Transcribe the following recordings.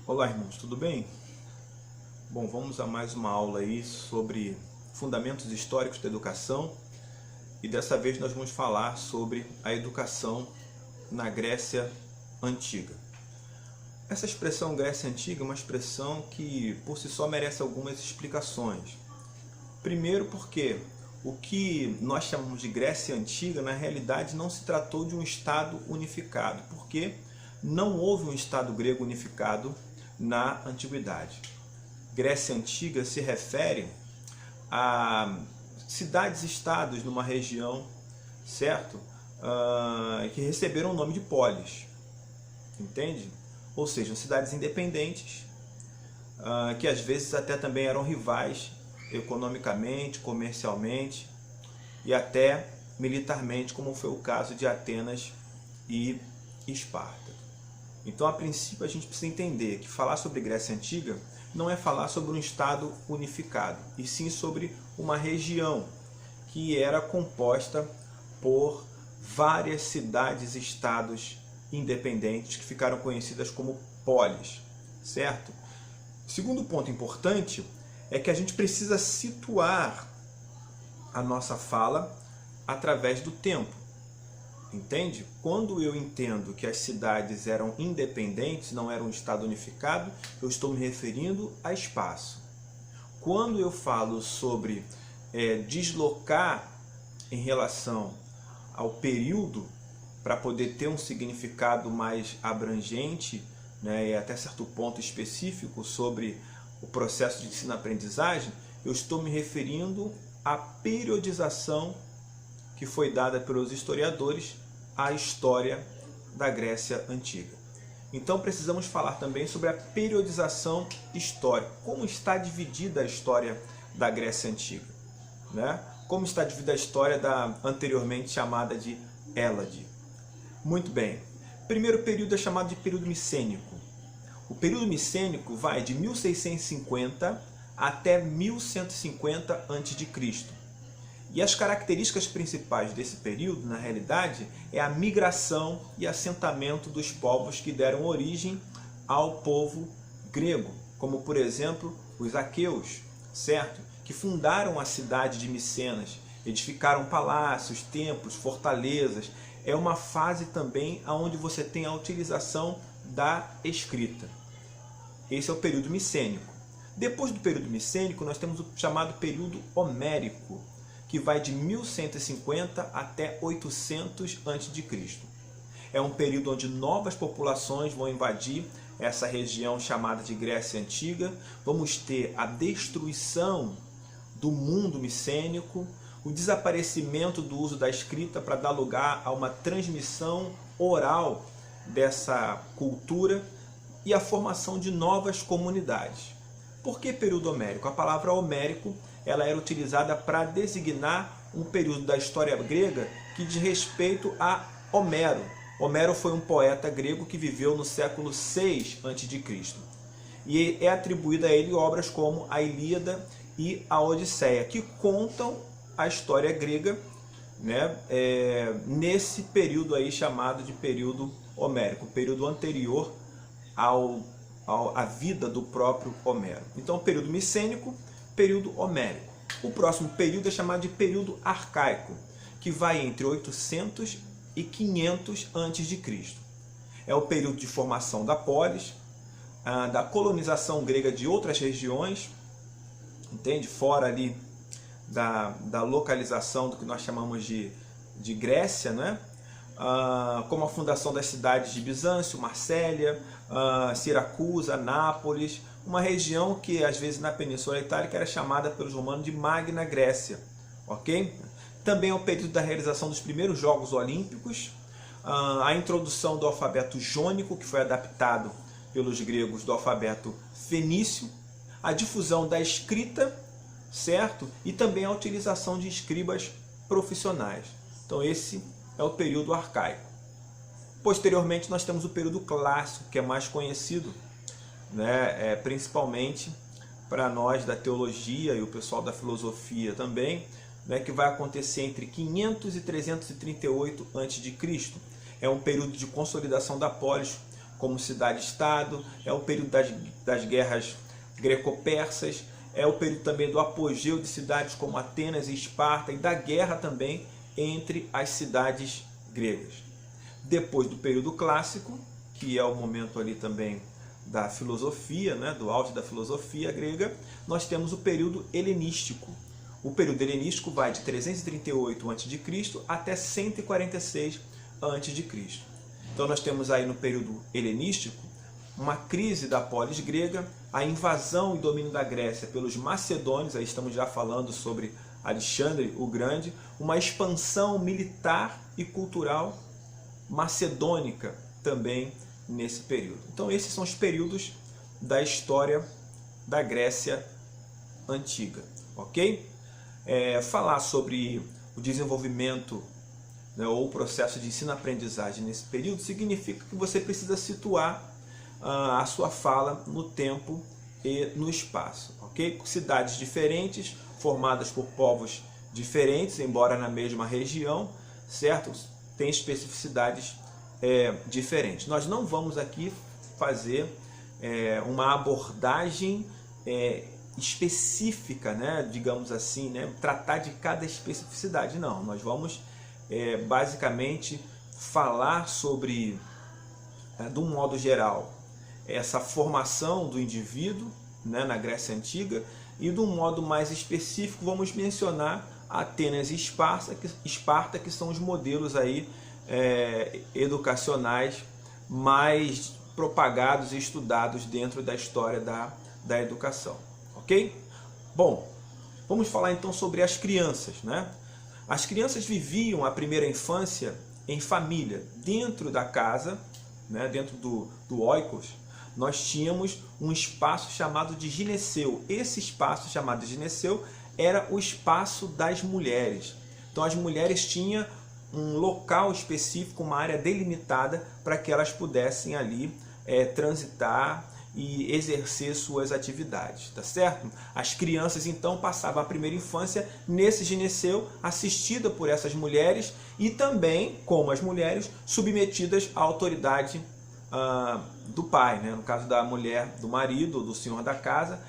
Olá, irmãos, tudo bem? Bom, vamos a mais uma aula aí sobre fundamentos históricos da educação e dessa vez nós vamos falar sobre a educação na Grécia Antiga. Essa expressão Grécia Antiga é uma expressão que por si só merece algumas explicações. Primeiro porque o que nós chamamos de Grécia Antiga na realidade não se tratou de um Estado unificado, porque não houve um Estado grego unificado na Antiguidade. Grécia Antiga se refere a cidades-estados numa região, certo? Que receberam o nome de polis, entende? Ou seja, cidades independentes, que às vezes até também eram rivais economicamente, comercialmente e até militarmente, como foi o caso de Atenas e Esparta. Então, a princípio, a gente precisa entender que falar sobre Grécia Antiga não é falar sobre um Estado unificado, e sim sobre uma região que era composta por várias cidades-estados independentes que ficaram conhecidas como polis, certo? O segundo ponto importante é que a gente precisa situar a nossa fala através do tempo. Entende? Quando eu entendo que as cidades eram independentes, não eram um Estado unificado, eu estou me referindo a espaço. Quando eu falo sobre deslocar em relação ao período, para poder ter um significado mais abrangente, né, e até certo ponto específico sobre o processo de ensino-aprendizagem, eu estou me referindo à periodização que foi dada pelos historiadores à história da Grécia Antiga. Então precisamos falar também sobre a periodização histórica. Como está dividida a história da Grécia Antiga, né? Como está dividida a história da anteriormente chamada de Hélade. Muito bem. Primeiro período é chamado de período micênico. O período micênico vai de 1650 até 1150 a.C. E as características principais desse período, na realidade, é a migração e assentamento dos povos que deram origem ao povo grego, como, por exemplo, os aqueus, certo? Que fundaram a cidade de Micenas, edificaram palácios, templos, fortalezas. É uma fase também onde você tem a utilização da escrita. Esse é o período micênico. Depois do período micênico, nós temos o chamado período homérico, que vai de 1150 até 800 a.C. É um período onde novas populações vão invadir essa região chamada de Grécia Antiga. Vamos ter a destruição do mundo micênico, o desaparecimento do uso da escrita para dar lugar a uma transmissão oral dessa cultura e a formação de novas comunidades. Por que período homérico? A palavra homérico ela era utilizada para designar um período da história grega que diz respeito a Homero. Homero foi um poeta grego que viveu no século 6 a.C. E é atribuída a ele obras como a Ilíada e a Odisseia, que contam a história grega, né, nesse período aí chamado de período homérico, período anterior à vida do próprio Homero. Então, período micênico, período homérico. O próximo período é chamado de período arcaico, que vai entre 800 e 500 a.C. É o período de formação da polis, da colonização grega de outras regiões, entende? Fora ali da localização do que nós chamamos de Grécia, né? Como a fundação das cidades de Bizâncio, Marsella, Siracusa, Nápoles, uma região que às vezes na Península Itálica era chamada pelos romanos de Magna Grécia, ok? Também é o período da realização dos primeiros Jogos Olímpicos, a introdução do alfabeto jônico, que foi adaptado pelos gregos do alfabeto fenício, a difusão da escrita, certo? E também a utilização de escribas profissionais. Então esse é o período arcaico. Posteriormente nós temos o período clássico, que é mais conhecido, né, principalmente para nós da teologia e o pessoal da filosofia também, né, que vai acontecer entre 500 e 338 a.C. É um período de consolidação da polis, como cidade-estado, é o período das guerras greco-persas, é o período também do apogeu de cidades como Atenas e Esparta e da guerra também entre as cidades gregas. Depois do período clássico, que é o momento ali também da filosofia, né, do auge da filosofia grega, nós temos o período helenístico. O período helenístico vai de 338 a.C. até 146 a.C. Então nós temos aí no período helenístico uma crise da polis grega, a invasão e domínio da Grécia pelos macedônios, aí estamos já falando sobre Alexandre o Grande, uma expansão militar e cultural macedônica também nesse período. Então esses são os períodos da história da Grécia Antiga, ok? Falar sobre o desenvolvimento, né, ou o processo de ensino-aprendizagem nesse período significa que você precisa situar a sua fala no tempo e no espaço, ok? Cidades diferentes, formadas por povos diferentes, embora na mesma região, certo? Tem especificidades diferentes. Nós não vamos aqui fazer uma abordagem específica, né? Digamos assim, né? Tratar de cada especificidade, não. Nós vamos basicamente falar sobre, de um modo geral, essa formação do indivíduo, né, na Grécia Antiga, e de um modo mais específico vamos mencionar Atenas e Esparta, que são os modelos aí, educacionais mais propagados e estudados dentro da história da educação, ok? Bom, vamos falar então sobre as crianças, né? As crianças viviam a primeira infância em família, dentro da casa, né, dentro do oikos. Nós tínhamos um espaço chamado de gineceu. Esse espaço chamado de gineceu era o espaço das mulheres. Então as mulheres tinham um local específico, uma área delimitada para que elas pudessem ali transitar e exercer suas atividades, tá certo? As crianças então passavam a primeira infância nesse gineceu, assistida por essas mulheres e também, como as mulheres, submetidas à autoridade do pai, né? No caso da mulher, do marido, do senhor da casa,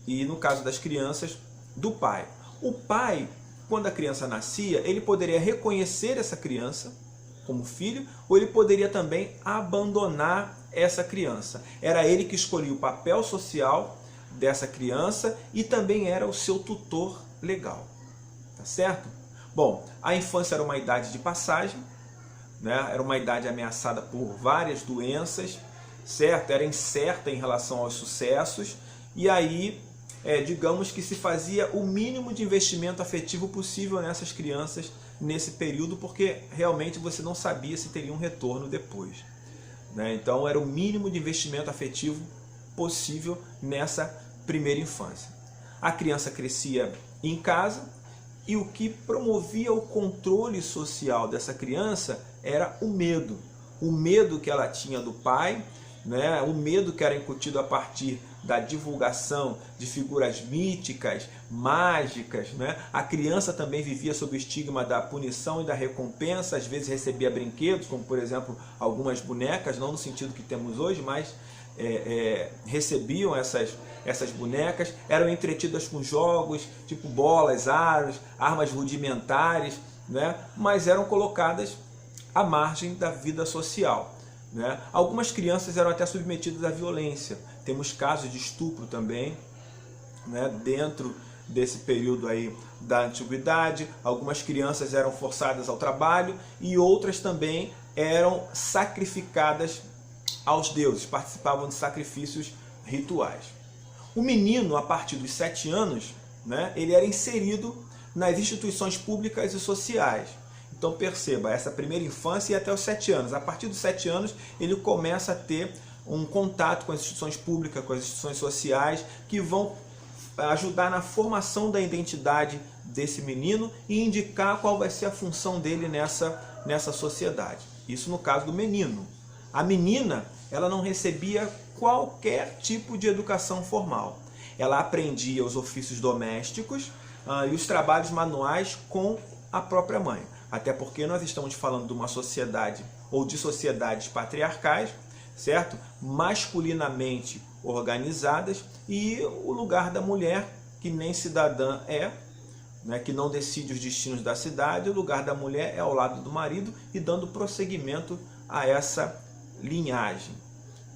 e no caso das crianças, do pai. O pai, quando a criança nascia, ele poderia reconhecer essa criança como filho, ou ele poderia também abandonar essa criança. Era ele que escolhia o papel social dessa criança e também era o seu tutor legal, tá certo? Bom, a infância era uma idade de passagem, né? Era uma idade ameaçada por várias doenças, certo? Era incerta em relação aos sucessos, e aí, digamos que se fazia o mínimo de investimento afetivo possível nessas crianças nesse período, porque realmente você não sabia se teria um retorno depois, né? Então era o mínimo de investimento afetivo possível nessa primeira infância. A criança crescia em casa, e o que promovia o controle social dessa criança era o medo que ela tinha do pai, né? O medo que era incutido a partir da divulgação de figuras míticas, mágicas, né? A criança também vivia sob o estigma da punição e da recompensa, às vezes recebia brinquedos, como por exemplo algumas bonecas, não no sentido que temos hoje, mas recebiam essas bonecas, eram entretidas com jogos, tipo bolas, aros, armas rudimentares, né? Mas eram colocadas à margem da vida social, né? Algumas crianças eram até submetidas à violência. Temos casos de estupro também, né? Dentro desse período aí da antiguidade. Algumas crianças eram forçadas ao trabalho e outras também eram sacrificadas aos deuses, participavam de sacrifícios rituais. O menino, a partir dos 7 anos, né, ele era inserido nas instituições públicas e sociais. Então perceba, essa primeira infância e até os 7 anos. A partir dos 7 anos, ele começa a ter um contato com as instituições públicas, com as instituições sociais, que vão ajudar na formação da identidade desse menino e indicar qual vai ser a função dele nessa sociedade. Isso no caso do menino. A menina, ela não recebia qualquer tipo de educação formal. Ela aprendia os ofícios domésticos e os trabalhos manuais com a própria mãe. Até porque nós estamos falando de uma sociedade ou de sociedades patriarcais, certo? Masculinamente organizadas, e o lugar da mulher, que nem cidadã é, né, que não decide os destinos da cidade, o lugar da mulher é ao lado do marido, e dando prosseguimento a essa linhagem.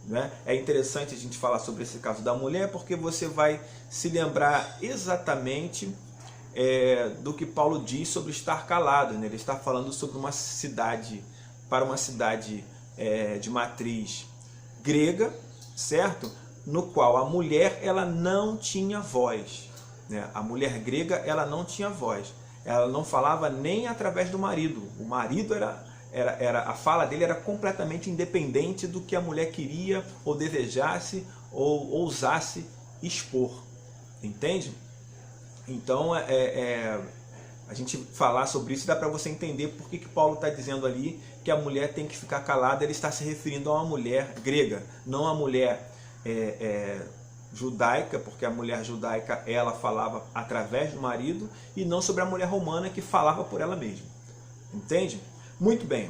Né? É interessante a gente falar sobre esse caso da mulher, porque você vai se lembrar exatamente do que Paulo diz sobre estar calado. Né? Ele está falando sobre uma cidade, para uma cidade de matriz grega, certo? No qual a mulher ela não tinha voz. Né? A mulher grega ela não tinha voz. Ela não falava nem através do marido. O marido a fala dele era completamente independente do que a mulher queria ou desejasse ou ousasse expor. Entende? Então, a gente falar sobre isso dá para você entender por que Paulo está dizendo ali que a mulher tem que ficar calada. Ele está se referindo a uma mulher grega, não a mulher judaica, porque a mulher judaica ela falava através do marido, e não sobre a mulher romana que falava por ela mesma. Entende? Muito bem.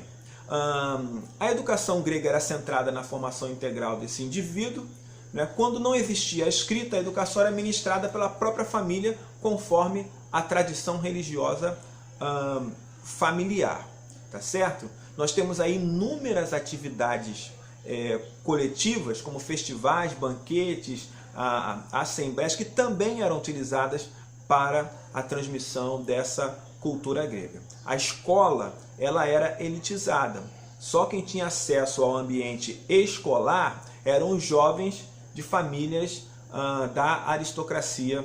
A educação grega era centrada na formação integral desse indivíduo. Né? Quando não existia a escrita, a educação era ministrada pela própria família, conforme a tradição religiosa familiar. Tá certo? Nós temos aí inúmeras atividades coletivas, como festivais, banquetes, assembleias, que também eram utilizadas para a transmissão dessa cultura grega. A escola ela era elitizada. Só quem tinha acesso ao ambiente escolar eram os jovens de famílias da aristocracia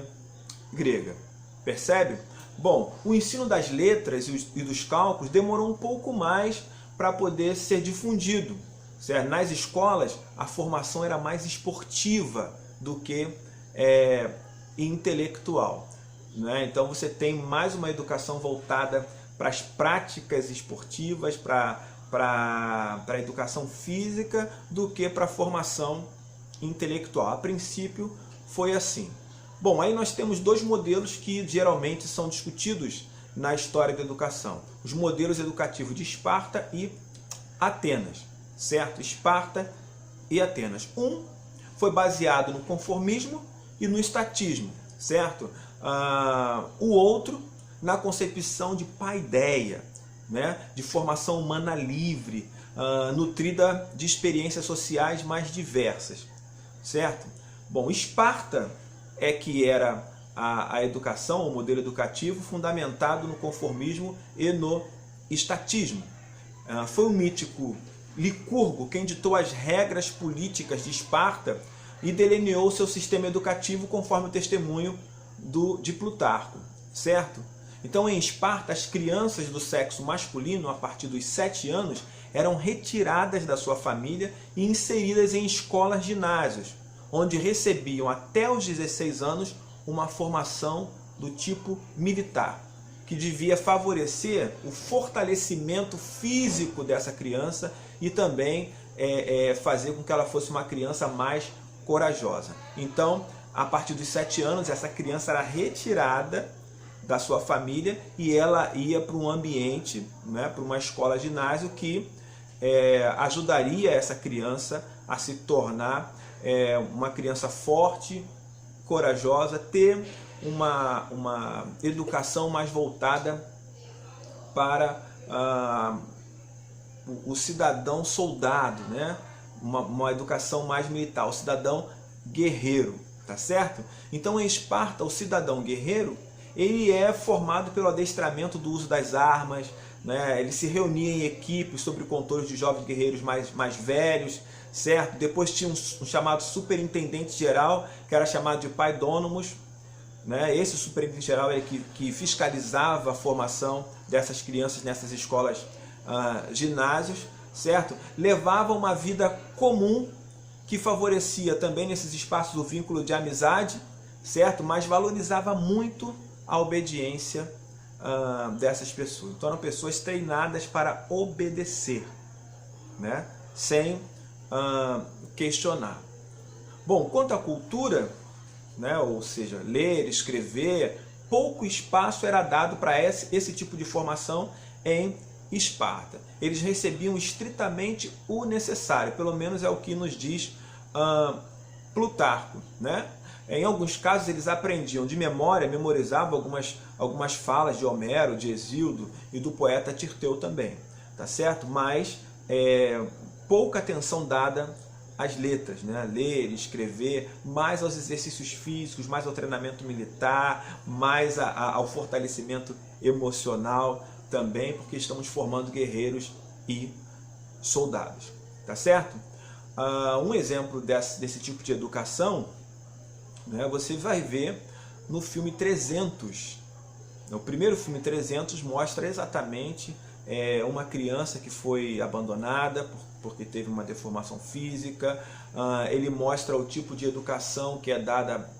grega. Percebe? Bom, o ensino das letras e dos cálculos demorou um pouco mais para poder ser difundido. Certo? Nas escolas, a formação era mais esportiva do que intelectual. Né? Então você tem mais uma educação voltada para as práticas esportivas, para a educação física, do que para a formação intelectual. A princípio foi assim. Bom, aí nós temos dois modelos que geralmente são discutidos na história da educação. Os modelos educativos de Esparta e Atenas. Certo? Esparta e Atenas. Um foi baseado no conformismo e no estatismo. Certo? O outro na concepção de paideia, né? De formação humana livre, nutrida de experiências sociais mais diversas. Certo? Bom, Esparta que era a educação, o modelo educativo fundamentado no conformismo e no estatismo. Foi o mítico Licurgo quem ditou as regras políticas de Esparta e delineou seu sistema educativo conforme o testemunho de Plutarco. Certo? Então, em Esparta, as crianças do sexo masculino, a partir dos 7 anos, eram retiradas da sua família e inseridas em escolas ginásios, onde recebiam até os 16 anos uma formação do tipo militar, que devia favorecer o fortalecimento físico dessa criança e também fazer com que ela fosse uma criança mais corajosa. Então, a partir dos 7 anos, essa criança era retirada da sua família e ela ia para um ambiente, né, para uma escola ginásio que ajudaria essa criança a se tornar uma criança forte, corajosa, ter uma educação mais voltada para o cidadão soldado, né? Uma educação mais militar, o cidadão guerreiro, tá certo? Então, em Esparta, o cidadão guerreiro ele é formado pelo adestramento do uso das armas, né? Ele se reunia em equipes sob o controle de jovens guerreiros mais velhos, certo? Depois tinha um chamado superintendente geral, que era chamado de paidônomos, né? Esse superintendente geral é que fiscalizava a formação dessas crianças nessas escolas ginásios, certo? Levava uma vida comum que favorecia também nesses espaços o vínculo de amizade, certo? Mas valorizava muito a obediência dessas pessoas. Então eram pessoas treinadas para obedecer, né? Sem questionar. Bom, quanto à cultura, né? Ou seja, ler, escrever, pouco espaço era dado para esse tipo de formação em Esparta. Eles recebiam estritamente o necessário, pelo menos é o que nos diz Plutarco, né? Em alguns casos eles aprendiam de memória, memorizavam algumas falas de Homero, de Hesíodo e do poeta Tirteu também, tá certo? Mas pouca atenção dada às letras, né? Ler, escrever, mais aos exercícios físicos, mais ao treinamento militar, mais ao fortalecimento emocional também, porque estamos formando guerreiros e soldados, tá certo? Um exemplo desse tipo de educação, né, você vai ver no filme 300. O primeiro filme 300 mostra exatamente uma criança que foi abandonada porque teve uma deformação física. Ele mostra o tipo de educação que é dada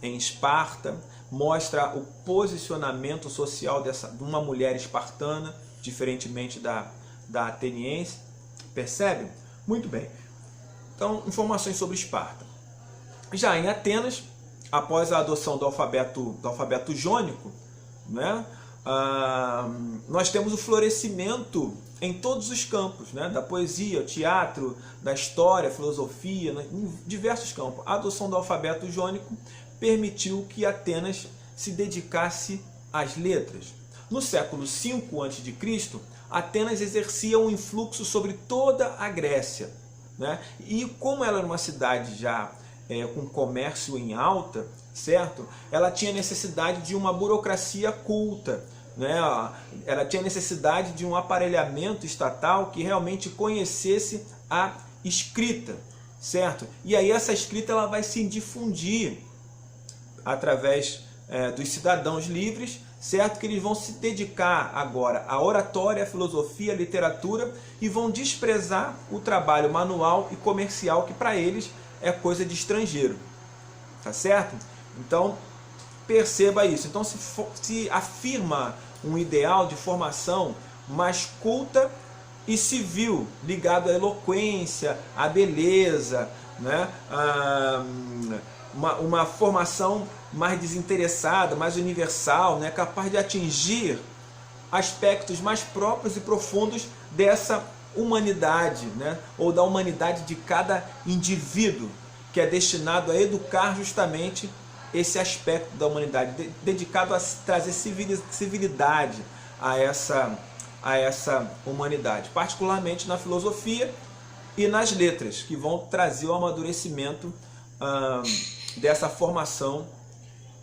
em Esparta, mostra o posicionamento social de uma mulher espartana, diferentemente da ateniense. Percebe? Muito bem. Então, informações sobre Esparta. Já em Atenas, após a adoção do alfabeto jônico, né, nós temos o florescimento em todos os campos, né, da poesia, o teatro, da história, filosofia, né, em diversos campos. A adoção do alfabeto jônico permitiu que Atenas se dedicasse às letras. No século V a.C., Atenas exercia um influxo sobre toda a Grécia, né? E como ela era uma cidade já com comércio em alta, certo? Ela tinha necessidade de uma burocracia culta, né? Ela tinha necessidade de um aparelhamento estatal que realmente conhecesse a escrita, certo? E aí essa escrita ela vai se difundir através dos cidadãos livres, certo? Que eles vão se dedicar agora à oratória, à filosofia, à literatura e vão desprezar o trabalho manual e comercial que para eles é coisa de estrangeiro, tá certo? Então perceba isso. Então se afirma um ideal de formação mais culta e civil, ligado à eloquência, à beleza, né? Uma formação mais desinteressada, mais universal, né? Capaz de atingir aspectos mais próprios e profundos dessa humanidade, né? Ou da humanidade de cada indivíduo, que é destinado a educar justamente esse aspecto da humanidade, dedicado a trazer civilidade a essa humanidade, particularmente na filosofia e nas letras, que vão trazer o amadurecimento dessa formação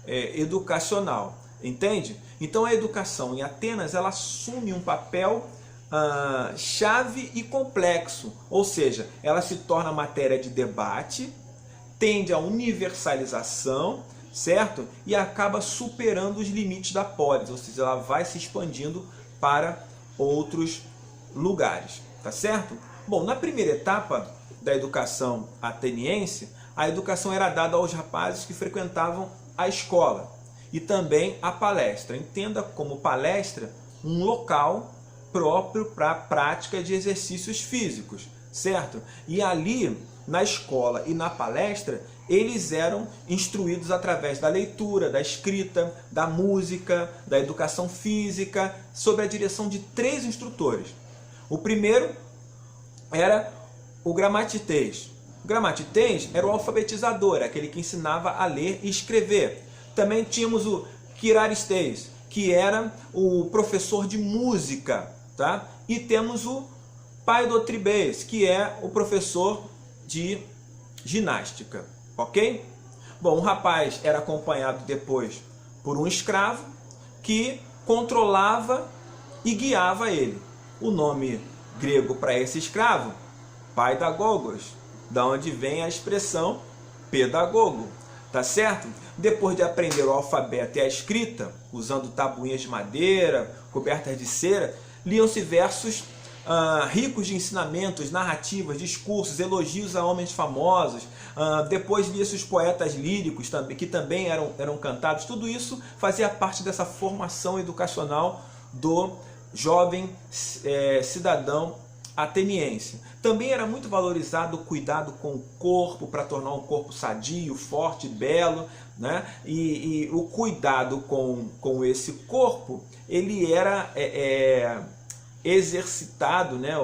educacional, entende? Então a educação em Atenas ela assume um papel chave e complexo, ou seja, ela se torna matéria de debate, tende à universalização, certo? E acaba superando os limites da polis, ou seja, ela vai se expandindo para outros lugares, tá certo? Bom, na primeira etapa da educação ateniense, a educação era dada aos rapazes que frequentavam a escola e também a palestra. Entenda como palestra um local próprio para a prática de exercícios físicos, certo? E ali, na escola e na palestra, eles eram instruídos através da leitura, da escrita, da música, da educação física, sob a direção de 3 instrutores. O primeiro era o gramatiteis. O gramatiteis era o alfabetizador, aquele que ensinava a ler e escrever. Também tínhamos o quiraristeis, que era o professor de música, tá? E temos o paidotribês, que é o professor de ginástica, ok? Bom, o rapaz era acompanhado depois por um escravo que controlava e guiava ele. O nome grego para esse escravo, paidagogos, da onde vem a expressão pedagogo, tá certo? Depois de aprender o alfabeto e a escrita, usando tabuinhas de madeira, cobertas de cera, liam-se versos ricos de ensinamentos, narrativas, discursos, elogios a homens famosos. Depois lia-se os poetas líricos, que também eram cantados. Tudo isso fazia parte dessa formação educacional do jovem cidadão ateniense. Também era muito valorizado o cuidado com o corpo, para tornar um corpo sadio, forte, belo, né? E o cuidado com esse corpo, ele era exercitado, né,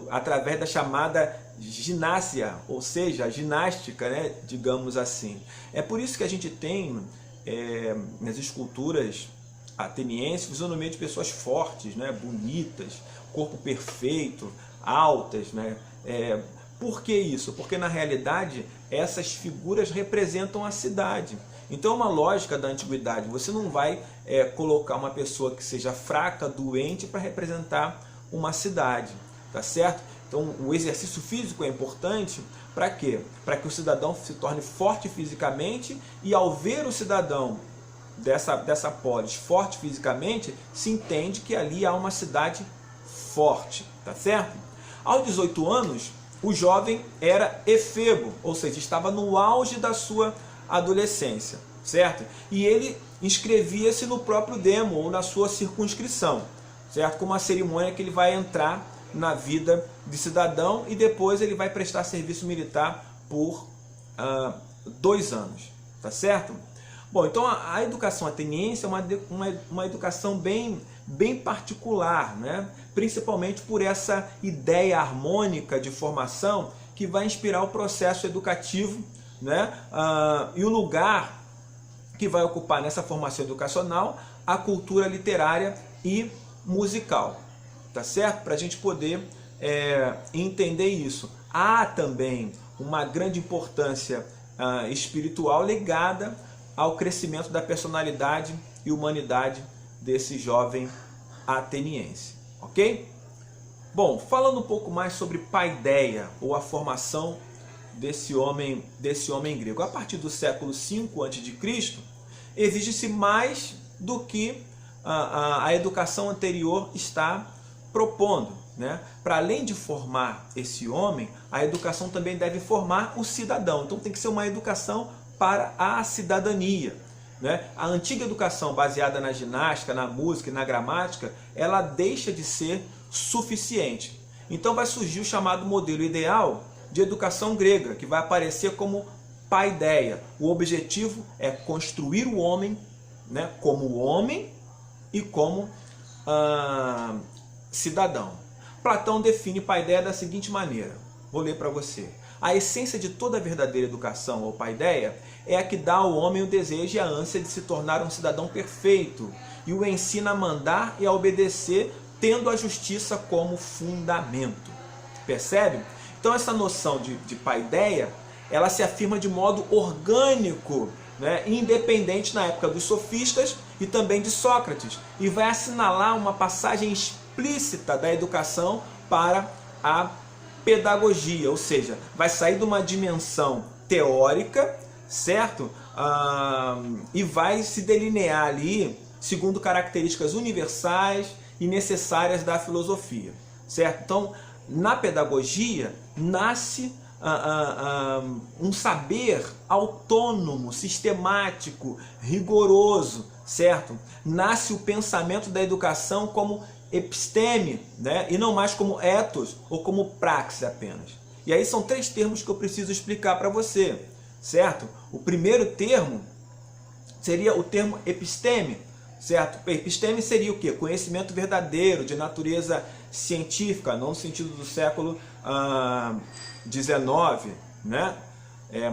através da chamada ginásia, ou seja, a ginástica, né, digamos assim. É por isso que a gente tem nas esculturas atenienses fisionomia de pessoas fortes, né, bonitas, corpo perfeito, altas, né? Por que isso? Porque na realidade essas figuras representam a cidade. Então é uma lógica da antiguidade. Você não vai colocar uma pessoa que seja fraca, doente, para representar uma cidade, tá certo? Então o exercício físico é importante para quê? Para que o cidadão se torne forte fisicamente, e ao ver o cidadão dessa polis forte fisicamente, se entende que ali há uma cidade forte, tá certo? Aos 18 anos, o jovem era efebo, ou seja, estava no auge da sua adolescência, certo? E ele inscrevia-se no próprio demo ou na sua circunscrição, certo? Com uma cerimônia que ele vai entrar na vida de cidadão, e depois ele vai prestar serviço militar por 2 anos, tá certo? Bom, então a educação ateniense é uma educação bem particular, né? Principalmente por essa ideia harmônica de formação que vai inspirar o processo educativo, né? E o lugar que vai ocupar nessa formação educacional a cultura literária e musical, tá certo? Para a gente poder entender isso. Há também uma grande importância espiritual ligada ao crescimento da personalidade e humanidade desse jovem ateniense, ok? Bom, falando um pouco mais sobre paideia, ou a formação desse homem grego. A partir do século V a.C., exige-se mais do que a educação anterior está propondo, né? Para além de formar esse homem, a educação também deve formar o cidadão. Então tem que ser uma educação para a cidadania, né? A antiga educação baseada na ginástica, na música e na gramática, ela deixa de ser suficiente. Então vai surgir o chamado modelo ideal de educação grega, que vai aparecer como paideia. O objetivo é construir o homem, né, como homem e como cidadão. Platão define paideia da seguinte maneira, vou ler para você. A essência de toda verdadeira educação, ou paideia, é a que dá ao homem o desejo e a ânsia de se tornar um cidadão perfeito, e o ensina a mandar e a obedecer, tendo a justiça como fundamento. Percebe? Então essa noção de paideia, ela se afirma de modo orgânico, né, independente na época dos sofistas e também de Sócrates, e vai assinalar uma passagem explícita da educação para a pedagogia, ou seja, vai sair de uma dimensão teórica, certo? E vai se delinear ali segundo características universais e necessárias da filosofia, certo? Então, na pedagogia nasce um saber autônomo, sistemático, rigoroso, certo? Nasce o pensamento da educação como episteme, né? E não mais como ethos ou como praxis apenas. E aí são 3 termos que eu preciso explicar para você, certo? O primeiro termo seria o termo episteme, certo? Episteme seria o quê? Conhecimento verdadeiro, de natureza científica, não no sentido do século XIX, né?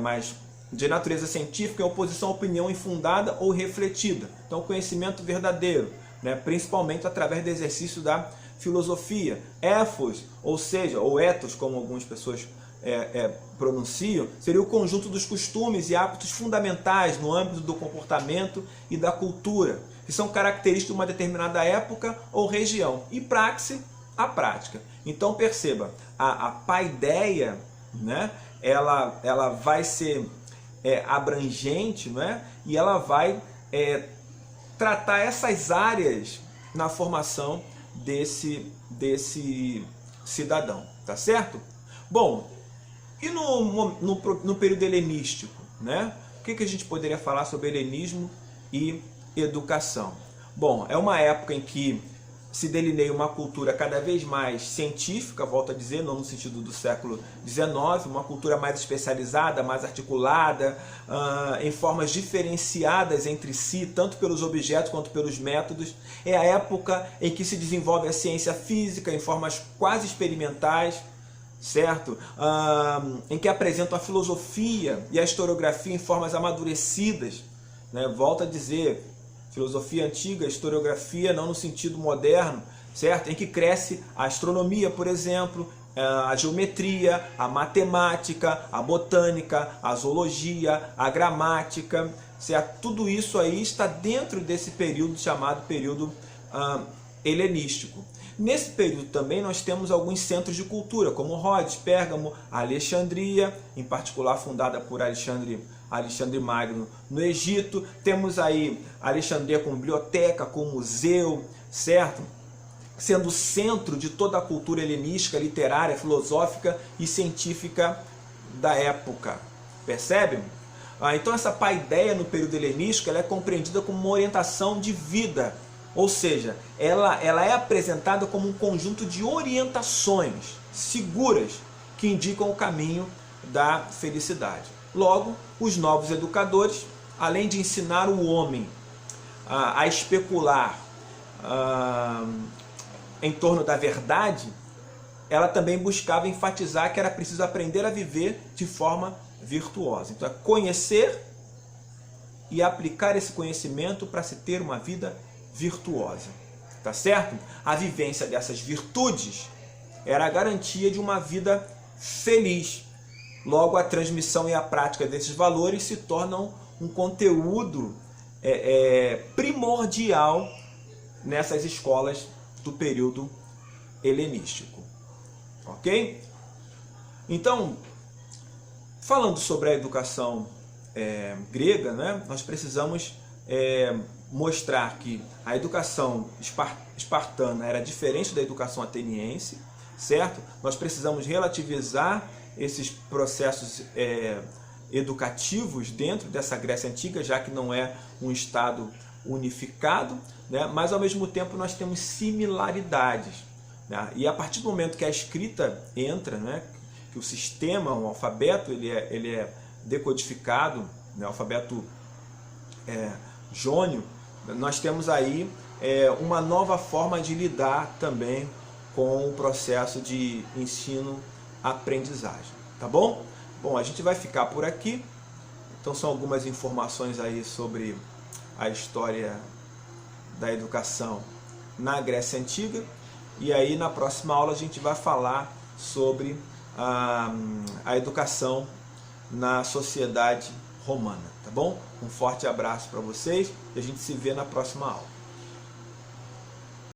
Mas de natureza científica em oposição à opinião infundada ou refletida. Então, conhecimento verdadeiro, né? Principalmente através do exercício da filosofia. Ethos, ou seja, ou ethos, como algumas pessoas pronunciam, seria o conjunto dos costumes e hábitos fundamentais no âmbito do comportamento e da cultura, que são características de uma determinada época ou região. E praxe, a prática. Então perceba, a paideia, né, ela vai ser abrangente, né, e ela vai tratar essas áreas na formação desse cidadão, tá certo? Bom, e no período helenístico, né? O que a gente poderia falar sobre helenismo e educação? Bom, é uma época em que se delineia uma cultura cada vez mais científica, volto a dizer, não no sentido do século XIX, uma cultura mais especializada, mais articulada, em formas diferenciadas entre si, tanto pelos objetos quanto pelos métodos. É a época em que se desenvolve a ciência física em formas quase experimentais, certo? Em que apresentam a filosofia e a historiografia em formas amadurecidas, né? Volto a dizer, filosofia antiga, historiografia não no sentido moderno, certo? Em que cresce a astronomia, por exemplo, a geometria, a matemática, a botânica, a zoologia, a gramática, certo? Tudo isso aí está dentro desse período chamado período helenístico. Nesse período também nós temos alguns centros de cultura, como Rhodes, Pérgamo, Alexandria, em particular fundada por Alexandre Magno no Egito. Temos aí Alexandria com biblioteca, com museu, certo? Sendo o centro de toda a cultura helenística, literária, filosófica e científica da época. Percebe? Então essa paideia no período helenístico ela é compreendida como uma orientação de vida, ou seja, ela é apresentada como um conjunto de orientações seguras que indicam o caminho da felicidade. Logo, os novos educadores, além de ensinar o homem a especular em torno da verdade, ela também buscava enfatizar que era preciso aprender a viver de forma virtuosa. Então, é conhecer e aplicar esse conhecimento para se ter uma vida virtuosa. Tá certo? A vivência dessas virtudes era a garantia de uma vida feliz. Logo, a transmissão e a prática desses valores se tornam um conteúdo primordial nessas escolas do período helenístico. Ok? Então, falando sobre a educação grega, né, nós precisamos mostrar que a educação espartana era diferente da educação ateniense, certo? Nós precisamos relativizar esses processos educativos dentro dessa Grécia Antiga, já que não é um Estado unificado, né? Mas ao mesmo tempo nós temos similaridades, né? E a partir do momento que a escrita entra, né, que o sistema, o alfabeto, ele é decodificado, né, o alfabeto jônio, nós temos aí uma nova forma de lidar também com o processo de ensino-aprendizagem, tá bom? Bom, a gente vai ficar por aqui. Então são algumas informações aí sobre a história da educação na Grécia Antiga. E aí na próxima aula a gente vai falar sobre a educação na sociedade romana, tá bom? Um forte abraço para vocês e a gente se vê na próxima aula.